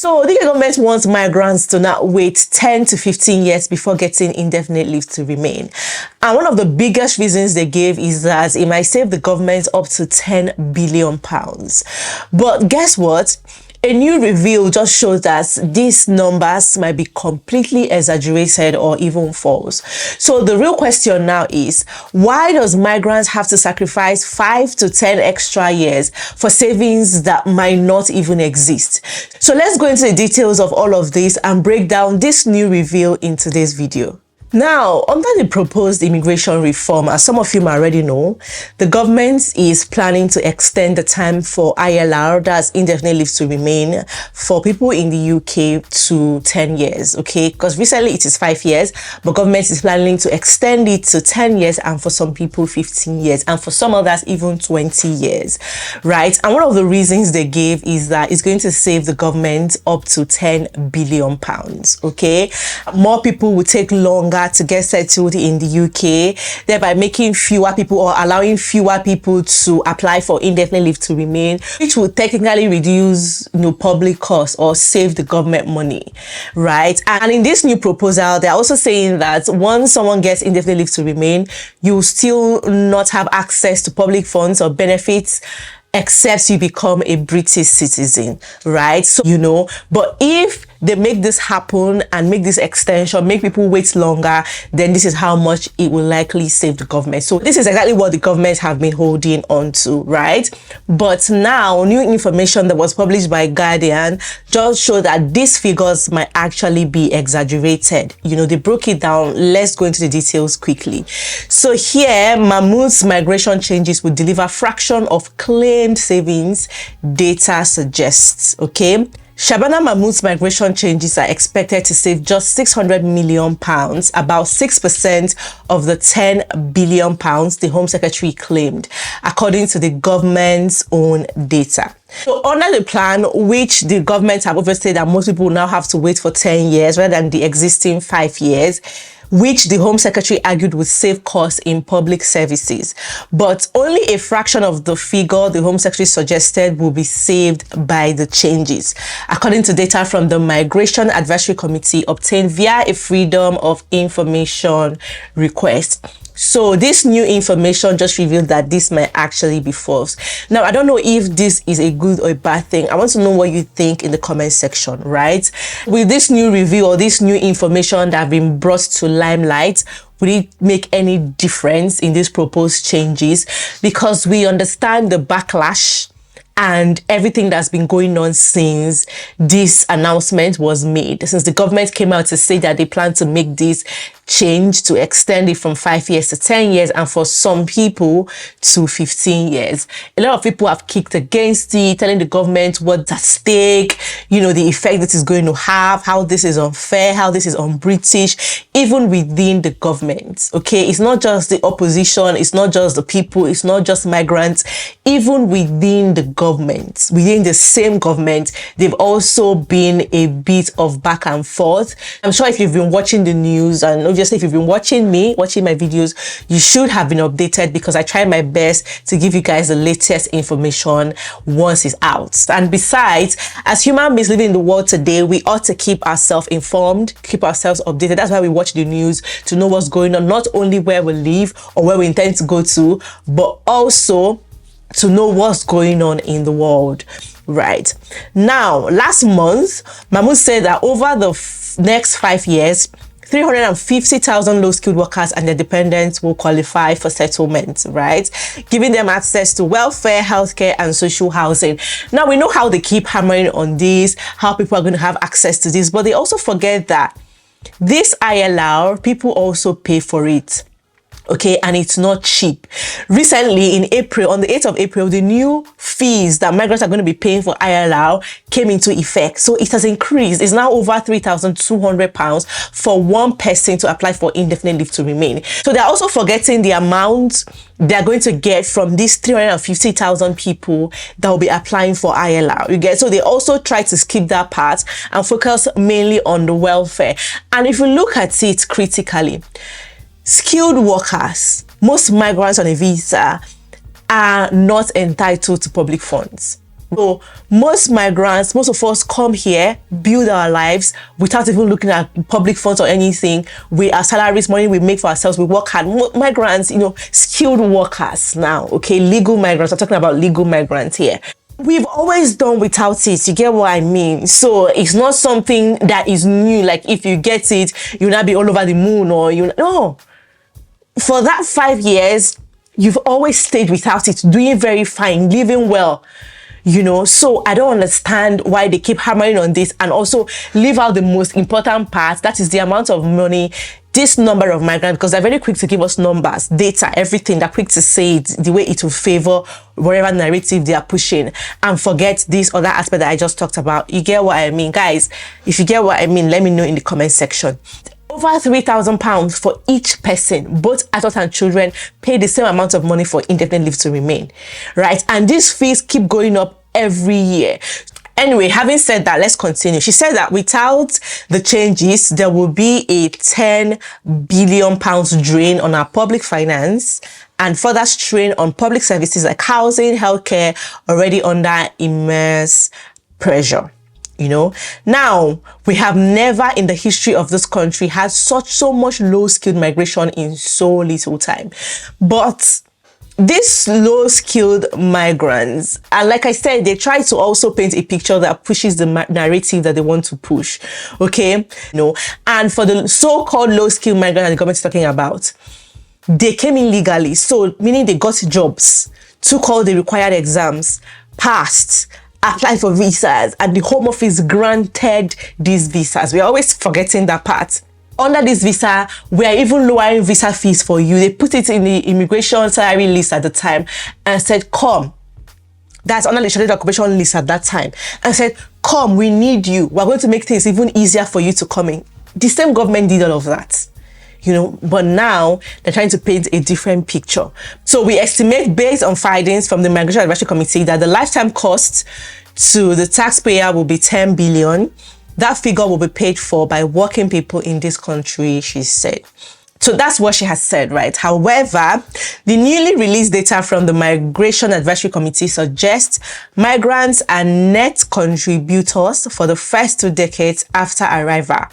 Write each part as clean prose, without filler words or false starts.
So the government wants migrants to not wait 10 to 15 years before getting indefinite leave to remain. And one of the biggest reasons they gave is that it might save the government up to £10 billion. But guess what? A new review just shows that these numbers might be completely exaggerated or even false. So the real question now is, why does migrants have to sacrifice 5 to 10 extra years for savings that might not even exist? So let's go into the details of all of this and break down this new review in today's video. Now, under the proposed immigration reform, as some of you might already know, the government is planning to extend the time for ILR, that's indefinite leave to remain, for people in the UK to 10 years, okay? Because recently it is 5 years, but government is planning to extend it to 10 years and for some people 15 years and for some others even 20 years, right? And one of the reasons they gave is that it's going to save the government up to £10 billion, okay? More people will take longer to get settled in the UK, thereby making fewer people or allowing fewer people to apply for indefinite leave to remain, which will technically reduce public costs or save the government money, right? And in this new proposal, they're also saying that once someone gets indefinite leave to remain, you will still not have access to public funds or benefits except you become a British citizen, right? So, but if they make this happen and make this extension, make people wait longer, then this is how much it will likely save the government. So this is exactly what the government have been holding on to, right? But now, new information that was published by Guardian just show that these figures might actually be exaggerated. They broke it down. Let's go into the details quickly. So here, Mahmoud's migration changes will deliver fraction of claimed savings, data suggests, okay? Shabana Mahmoud's migration changes are expected to save just £600 million, about 6% of the £10 billion the Home Secretary claimed, according to the government's own data. So under the plan, which the government have obviously that most people now have to wait for 10 years rather than the existing 5 years, which the Home Secretary argued would save costs in public services. But only a fraction of the figure the Home Secretary suggested will be saved by the changes, according to data from the Migration Advisory Committee obtained via a Freedom of Information request. So this new information just revealed that this might actually be false. Now, I don't know if this is a good or a bad thing. I want to know what you think in the comment section, right? With this new review or this new information that have been brought to limelight, would it make any difference in these proposed changes? Because we understand the backlash and everything that's been going on since this announcement was made, since the government came out to say that they plan to make this change to extend it from 5 years to 10 years and for some people to 15 years. A lot of people have kicked against it, telling the government what's at stake, the effect that it's going to have, how this is unfair, how this is un-British, even within the government, okay? It's not just the opposition, it's not just the people, it's not just migrants, even within the government, within the same government, they've also been a bit of back and forth. I'm sure if you've been watching the news and obviously if you've been watching my videos, you should have been updated because I try my best to give you guys the latest information once it's out. And besides, as human beings living in the world today, we ought to keep ourselves informed, keep ourselves updated. That's why we watch the news, to know what's going on, not only where we live or where we intend to go to, but also to know what's going on in the world, right? Now, last month, Mahmoud said that over the next 5 years, 350,000 low-skilled workers and their dependents will qualify for settlement, right? Giving them access to welfare, healthcare, and social housing. Now, we know how they keep hammering on this, how people are going to have access to this, but they also forget that this ILR, people also pay for it. Okay, and it's not cheap. Recently, in April, on the 8th of April, the new fees that migrants are going to be paying for ILR came into effect. So it has increased. It's now over £3,200 for one person to apply for indefinite leave to remain. So they're also forgetting the amount they're going to get from these 350,000 people that will be applying for ILR. You get, so they also try to skip that part and focus mainly on the welfare. And if you look at it critically, skilled workers, most migrants on a visa, are not entitled to public funds, So most migrants, most of us come here, build our lives without even looking at public funds or anything. We are salaries, money we make for ourselves, we work hard. Migrants, skilled workers now, okay? Legal migrants, I'm talking about legal migrants here. We've always done without it, you get what I mean? So it's not something that is new, like if you get it, you'll not be all over the moon or no. For that 5 years, you've always stayed without it, doing very fine, living well. So I don't understand why they keep hammering on this and also leave out the most important part, that is the amount of money this number of migrants, because they're very quick to give us numbers, data, everything. They're quick to say it the way it will favor whatever narrative they are pushing and forget this or that aspect that I just talked about. You get what I mean? Guys, if you get what I mean, let me know in the comment section. Over £3,000 for each person, both adults and children, pay the same amount of money for indefinite leave to remain, right? And these fees keep going up every year. Anyway, having said that, let's continue. She said that without the changes, there will be a £10 billion drain on our public finance and further strain on public services like housing, healthcare, already under immense pressure. Now we have never in the history of this country had so much low-skilled migration in so little time. But these low-skilled migrants, and like I said, they try to also paint a picture that pushes the narrative that they want to push, okay? And for the so-called low-skilled migrants that the government is talking about, they came in legally, so meaning they got jobs, took all the required exams, passed, applied for visas, and the Home Office granted these visas. We're always forgetting that part. Under this visa, we are even lowering visa fees for you. They put it in the immigration salary list at the time and said, come. That's under the scheduled occupation list at that time. And said, come, we need you. We're going to make things even easier for you to come in. The same government did all of that. But now they're trying to paint a different picture. So we estimate, based on findings from the Migration Advisory Committee, that the lifetime cost to the taxpayer will be 10 billion. That figure will be paid for by working people in this country, she said. So that's what she has said, right? However, the newly released data from the Migration Advisory Committee suggests migrants are net contributors for the first 2 decades after arrival,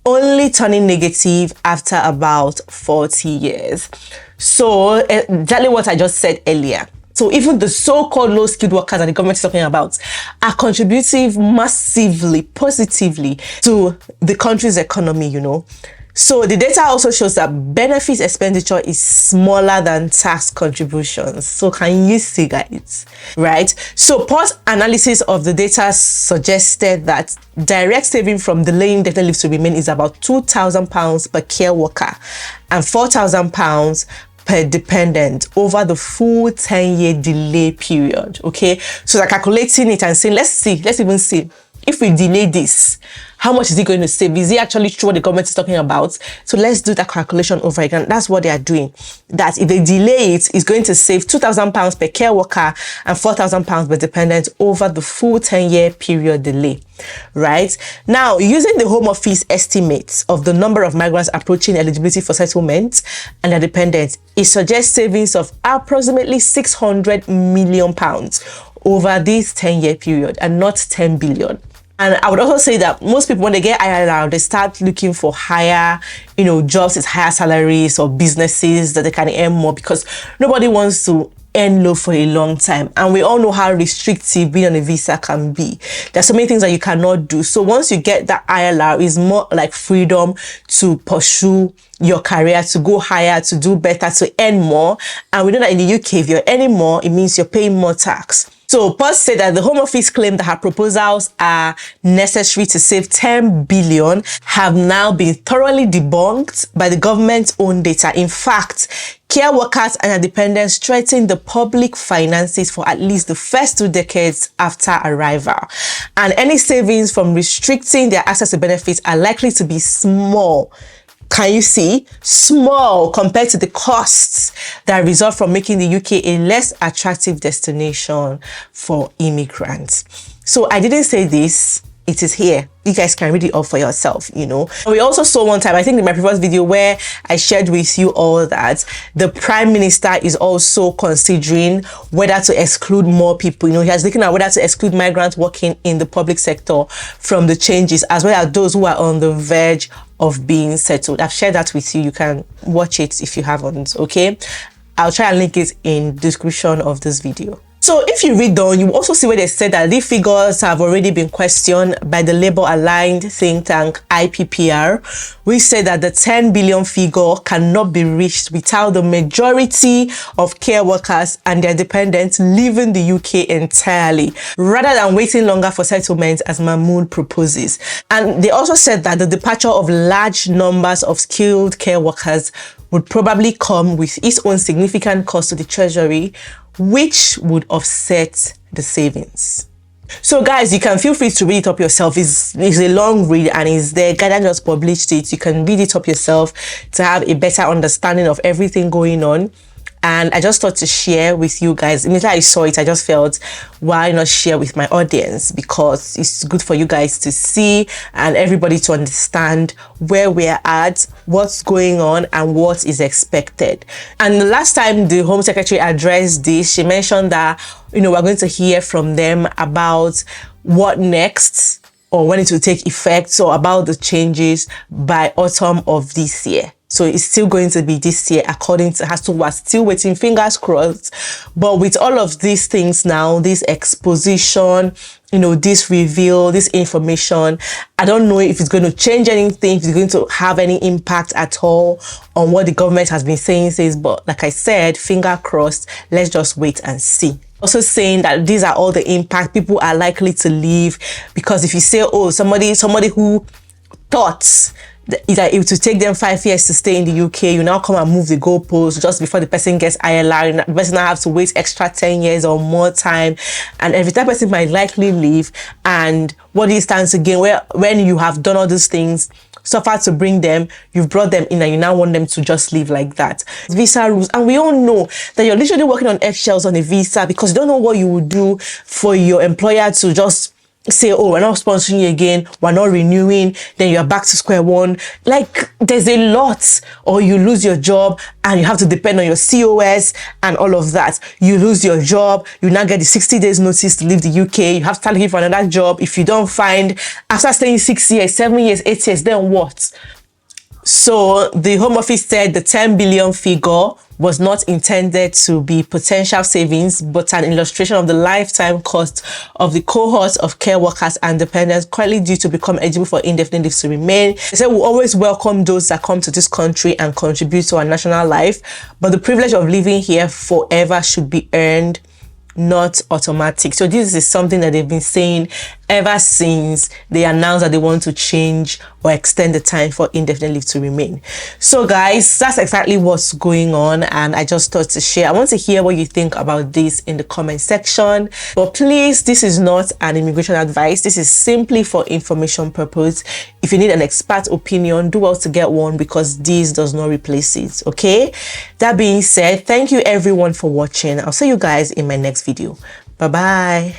only turning negative after about 40 years. So exactly what I just said earlier. So even the so-called low-skilled workers that the government is talking about are contributing massively, positively to the country's economy, So the data also shows that benefits expenditure is smaller than tax contributions. So can you see, guys? Right? So post analysis of the data suggested that direct saving from delaying indefinite leave to remain is about £2,000 per care worker and £4,000 per dependent over the full 10-year delay period. Okay, so they're calculating it and saying, let's even see if we delay this, how much is it going to save? Is it actually true what the government is talking about? So let's do that calculation over again. That's what they are doing. That if they delay it, it's going to save £2,000 per care worker and £4,000 per dependent over the full 10-year period delay. Right? Now, using the Home Office estimates of the number of migrants approaching eligibility for settlement and their dependents, it suggests savings of approximately £600 million over this 10-year period and not 10 billion. And I would also say that most people, when they get ILR, they start looking for higher, jobs with higher salaries or businesses that they can earn more, because nobody wants to earn low for a long time. And we all know how restrictive being on a visa can be. There's so many things that you cannot do. So once you get that ILR, it's more like freedom to pursue your career, to go higher, to do better, to earn more. And we know that in the UK, if you're earning more, it means you're paying more tax. So Pulse said that the Home Office claimed that her proposals are necessary to save 10 billion have now been thoroughly debunked by the government's own data. In fact, care workers and their dependents threaten the public finances for at least the first 2 decades after arrival. And any savings from restricting their access to benefits are likely to be small. Can you see? Small compared to the costs that result from making the UK a less attractive destination for immigrants. So I didn't say this it is here. You guys can read it all for yourself, you know. We also saw one time, I think in my previous video, where I shared with you all that the Prime Minister is also considering whether to exclude more people. You know, he is looking at whether to exclude migrants working in the public sector from the changes, as well as those who are on the verge of being settled. I've shared that with you. You can watch it if you haven't, okay? I'll try and link it in the description of this video. So if you read on, you will also see where they said that these figures have already been questioned by the Labour-aligned think tank IPPR, which said that the 10 billion figure cannot be reached without the majority of care workers and their dependents leaving the UK entirely, rather than waiting longer for settlement as Mahmoud proposes. And they also said that the departure of large numbers of skilled care workers would probably come with its own significant cost to the treasury, which would offset the savings. So guys, you can feel free to read it up yourself. It's a long read and it's there. Guardian just published it. You can read it up yourself to have a better understanding of everything going on. And I just thought to share with you guys. Immediately I saw it, I just felt, why not share with my audience? Because it's good for you guys to see and everybody to understand where we're at, what's going on, and what is expected. And the last time the Home Secretary addressed this, she mentioned that, you know, we're going to hear from them about what next, or when it will take effect, so about the changes by autumn of this year. So it's still going to be this year, according to her. So we're still waiting, fingers crossed. But with all of these things now, this exposition, you know, this reveal, this information, I don't know if it's going to change anything, if it's going to have any impact at all on what the government has been saying. But like I said, finger crossed, let's just wait and see. Also saying that these are all the impact. People are likely to leave because if you say, oh, somebody who thought that it would take them 5 years to stay in the UK, you now come and move the goalposts just before the person gets ILR, the person now have to wait extra 10 years or more time, and every time person might likely leave. And what it stands to gain, when you have done all these things, suffer to bring them, you've brought them in, and you now want them to just leave like that. Visa rules, and we all know that you're literally working on eggshells on a visa because you don't know what you would do for your employer to just say, oh, we're not sponsoring you again, we're not renewing, then you're back to square one. Like, there's a lot. Or you lose your job and you have to depend on your COS and all of that. You lose your job, you now get the 60 days notice to leave the UK, you have to start looking for another job. If you don't find, after staying 6 years, 7 years, 8 years, then what? So the Home Office said the 10 billion figure was not intended to be potential savings, but an illustration of the lifetime cost of the cohort of care workers and dependents currently due to become eligible for indefinite leave to remain. They said we always welcome those that come to this country and contribute to our national life, but the privilege of living here forever should be earned, not automatic. So this is something that they've been saying ever since they announced that they want to change or extend the time for indefinite leave to remain. So guys, that's exactly what's going on, and I just thought to share. I want to hear what you think about this in the comment section. But please, this is not an immigration advice. This is simply for information purpose. If you need an expert opinion, do well to get one, because this does not replace it. Okay, that being said, thank you everyone for watching. I'll see you guys in my next video. Bye bye.